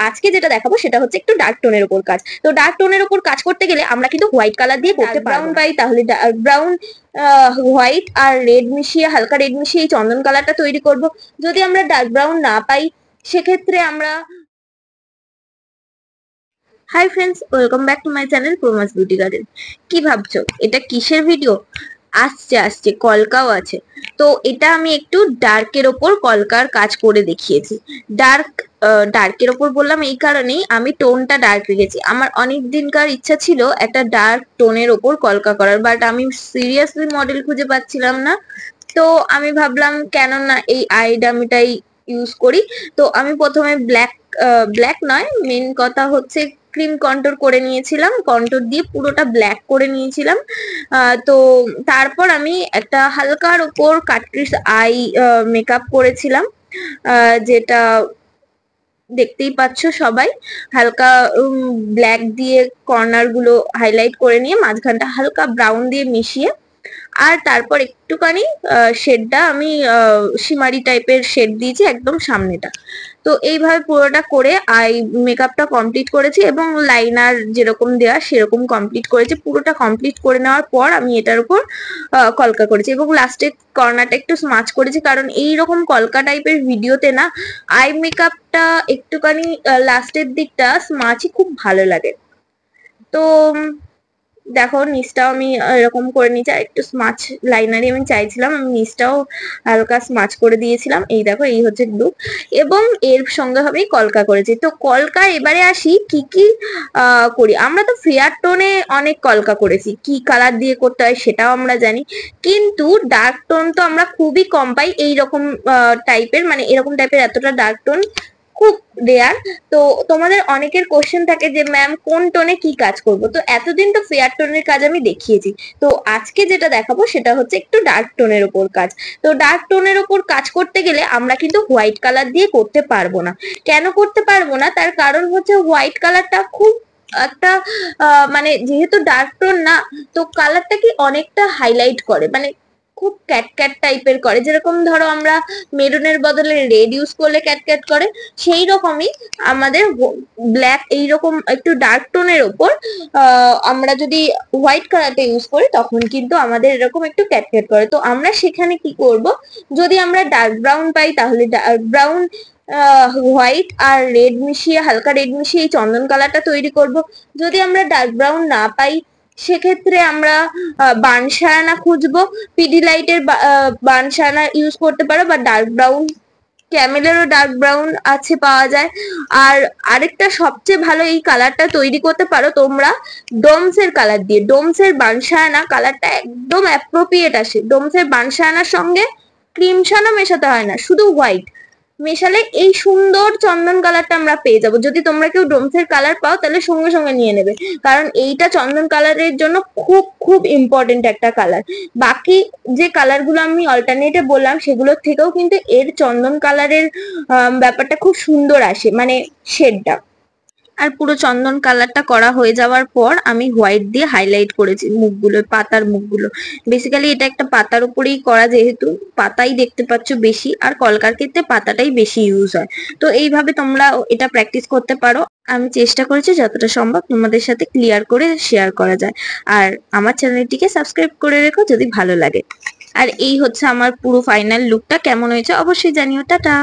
আজকে যেটা দেখাবো সেটা হচ্ছে একটু ডার্ক টোনের উপর কাজ। তো ডার্ক টোনের উপর কাজ করতে গেলে আমরা কিন্তু হোয়াইট কালার দিয়ে করতে ব্রাউন পাই, তাহলে ডার্ক ব্রাউন হোয়াইট আর রেড মিশিয়ে, হালকা রেড মিশিয়ে এই চন্দন কালারটা তৈরি করব। যদি আমরা ডার্ক ব্রাউন না পাই সেক্ষেত্রে আমরা hi friends, welcome back to my channel প্রমাস বিউটি গার্ডেন। কি ভাবছো এটা কিসের ভিডিও? আসছে কলকাও আছে। তো এটা আমি একটু ডার্কের ওপর কলকার কাজ করে দেখিয়েছি। ডার্কের ওপর বললাম এই কারণেই, আমি টোনটা ডার্ক রেখেছি। আমার অনেক দিনকার ইচ্ছা ছিল একটা ডার্ক টোনের ওপর কলকা করার, বাট আমি সিরিয়াসলি মডেল খুঁজে পাচ্ছিলাম না। তো আমি ভাবলাম কেন না এই আইডামিটাই ইউজ করি। তো আমি প্রথমে ব্ল্যাক নয়, মেন কথা হচ্ছে ক্রিম কন্ট্যুর করে নিয়েছিলাম, কন্ট্যুর দিয়ে পুরোটা ব্ল্যাক করে নিয়েছিলাম। তো তারপর আমি একটা হালকার ওপর কাটক্রিস আই মেকআপ করেছিলাম, যেটা দেখতেই পাচ্ছ সবাই। হালকা ব্ল্যাক দিয়ে কর্নার গুলো হাইলাইট করে নিয়ে মাঝখানটা হালকা ব্রাউন দিয়ে মিশিয়ে, আর তারপর একটুখানি শেডটা আমি শিমারি টাইপের শেড দিয়েছি একদম সামনেটা। তো এইভাবে পুরোটা করে আই মেকআপটা কমপ্লিট করেছি এবং লাইনার যেরকম দেওয়া সেরকম কমপ্লিট করেছি। পুরোটা কমপ্লিট করে নেওয়ার পর আমি এটার উপর কলকা করেছি এবং লাস্টে কর্নারটা একটু স্মাচ করেছি, কারণ এইরকম কলকা টাইপের ভিডিওতে না আই মেকআপটা একটুখানি লাস্টের দিকটা স্মাচই খুব ভালো লাগে। তো দেখো নিচটাও আমি এরকম করে নিয়েছি, আর একটু স্মাচ লাইনারই আমি চাইছিলাম, আমি নিচটাও হালকা স্মাচ করে দিয়েছিলাম। এই দেখো এই হচ্ছে লুক, এবং এর সঙ্গে হবে কলকা করেছি। তো কলকা এবারে আসি কি কি করি। আমরা তো ফেয়ার টোনে অনেক কলকা করেছি, কি কালার দিয়ে করতে হয় সেটাও আমরা জানি, কিন্তু ডার্ক টোন তো আমরা খুবই কম পাই। এইরকম টাইপের, মানে এরকম টাইপের এতটা ডার্ক টোন খুব রেয়ার। তো তোমাদের অনেকের কোশ্চেন থাকে যে ম্যাম কোন টোনে কি কাজ করব। তো এতদিন তো ফেয়ার টোনের কাজ আমি দেখিয়েছি, তো আজকে যেটা দেখাবো সেটা হচ্ছে একটু ডার্ক টোনের উপর কাজ। তো ডার্ক টোনের উপর কাজ করতে গেলে আমরা কিন্তু হোয়াইট কালার দিয়ে করতে পারবো না। কেন করতে পারবো না তার কারণ হচ্ছে হোয়াইট কালারটা খুব একটা মানে যেহেতু ডার্ক টোন না, তো কালারটা কি অনেকটা হাইলাইট করে, মানে খুব ক্যাট টাইপের করে। যেরকম ধরো আমরা মেরুনের বদলে রেড ইউজ করলে ক্যাট করে, সেই রকমই আমাদের ব্ল্যাক এইরকম একটু ডার্ক টোনের ওপর আমরা যদি হোয়াইট কালারটা ইউজ করি তখন কিন্তু আমাদের এরকম একটু ক্যাট করে। তো আমরা সেখানে কি করব, যদি আমরা ডার্ক ব্রাউন পাই তাহলে ডার্ক ব্রাউন হোয়াইট আর রেড মিশিয়ে, হালকা রেড মিশিয়ে এই চন্দন কালারটা তৈরি করব। যদি আমরা ডার্ক ব্রাউন না পাই সেক্ষেত্রে আমরা বানসায়ানা খুঁজবো। পিডিলাইটের বানসায়ানা ইউজ করতে পারো, বা ডার্ক ব্রাউন ক্যামেলেরও ডার্ক ব্রাউন আছে, পাওয়া যায়। আর আরেকটা সবচেয়ে ভালো এই কালারটা তৈরি করতে পারো তোমরা ডোমসের কালার দিয়ে। ডোমসের বানসায়ানা কালারটা একদম অ্যাপ্রোপ্রিয়েট আসে। ডোমসের বানসায়ানার সঙ্গে ক্রিমসানও মেশাতে হয় না, শুধু হোয়াইট মেশালে এই সুন্দর চন্দন কালারটা আমরা পেয়ে যাবো। যদি তোমরা কেউ ডোমসের কালার পাও তাহলে সঙ্গে সঙ্গে নিয়ে নেবে, কারণ এইটা চন্দন কালারের জন্য খুব খুব ইম্পর্টেন্ট একটা কালার। বাকি যে কালার গুলো আমি অল্টারনেটে বললাম সেগুলোর থেকেও কিন্তু এর চন্দন কালারের ব্যাপারটা খুব সুন্দর আসে, মানে শেডটা। আর পুরো চন্দন কালারটা করা হয়ে যাওয়ার পর আমি হোয়াইট দিয়ে হাইলাইট করেছি মুখগুলো, পাতার মুখগুলো। বেসিক্যালি এটা একটা পাতার উপরেই করা, যেহেতু পাতাই দেখতে পাচ্ছ বেশি, আর কলকার ক্ষেত্রে পাতাটাই বেশি ইউজ হয়। তো এইভাবে তোমরা এটা প্র্যাকটিস করতে পারো। আমি চেষ্টা করেছি যতটা সম্ভব তোমাদের সাথে ক্লিয়ার করে শেয়ার করা যায়। আর আমার চ্যানেলটিকে সাবস্ক্রাইব করে রেখো যদি ভালো লাগে। আর এই হচ্ছে আমার পুরো ফাইনাল লুকটা, কেমন হয়েছে অবশ্যই জানিও। টাটা।